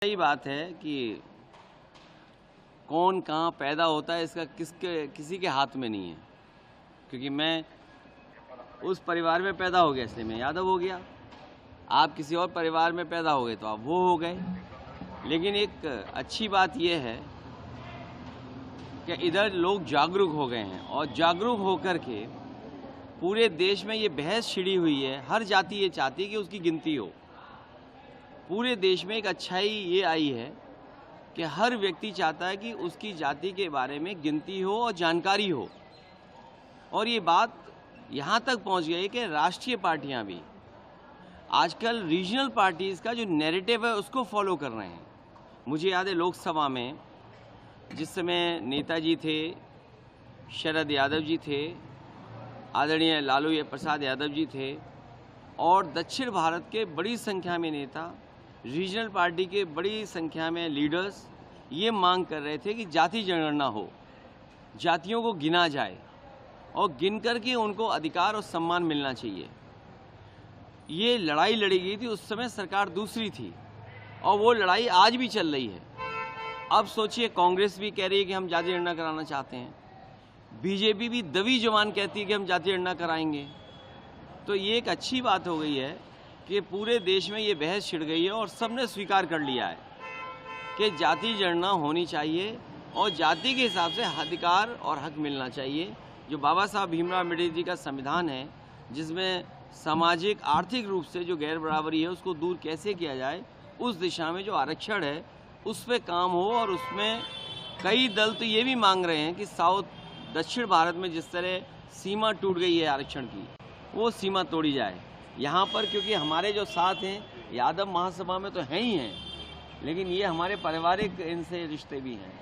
सही बात है कि कौन कहाँ पैदा होता है इसका किसी के हाथ में नहीं है। क्योंकि मैं उस परिवार में पैदा हो गया इसलिए मैं यादव हो गया। आप किसी और परिवार में पैदा हो गए तो आप वो हो गए। लेकिन एक अच्छी बात यह है कि इधर लोग जागरूक हो गए हैं और जागरूक होकर के पूरे देश में ये बहस छिड़ी हुई है। हर जाति ये चाहती है कि उसकी गिनती हो। पूरे देश में एक अच्छाई ये आई है कि हर व्यक्ति चाहता है कि उसकी जाति के बारे में गिनती हो और जानकारी हो। और ये बात यहाँ तक पहुँच गई कि राष्ट्रीय पार्टियाँ भी आजकल रीजनल पार्टीज़ का जो नैरेटिव है उसको फॉलो कर रहे हैं। मुझे याद है लोकसभा में जिस समय नेताजी थे, शरद यादव जी थे, आदरणीय लालू प्रसाद यादव जी थे और दक्षिण भारत के बड़ी संख्या में नेता, रीजनल पार्टी के बड़ी संख्या में लीडर्स ये मांग कर रहे थे कि जाति जनगणना हो, जातियों को गिना जाए और गिन कर के उनको अधिकार और सम्मान मिलना चाहिए। ये लड़ाई लड़ी गई थी, उस समय सरकार दूसरी थी और वो लड़ाई आज भी चल रही है। अब सोचिए, कांग्रेस भी कह रही है कि हम जाति जनगणना कराना चाहते हैं, बीजेपी भी दबी जुबान कहती है कि हम जाति जनगणना कराएंगे। तो ये एक अच्छी बात हो गई है कि पूरे देश में ये बहस छिड़ गई है और सबने स्वीकार कर लिया है कि जाति जनगणना होनी चाहिए और जाति के हिसाब से अधिकार और हक मिलना चाहिए। जो बाबा साहब भीमराव अम्बेडकर जी का संविधान है, जिसमें सामाजिक आर्थिक रूप से जो गैर बराबरी है उसको दूर कैसे किया जाए, उस दिशा में जो आरक्षण है उस पर काम हो। और उसमें कई दल तो ये भी मांग रहे हैं कि दक्षिण भारत में जिस तरह सीमा टूट गई है आरक्षण की, वो सीमा तोड़ी जाए यहाँ पर। क्योंकि हमारे जो साथ हैं यादव महासभा में तो हैं ही हैं, लेकिन ये हमारे पारिवारिक इनसे रिश्ते भी हैं।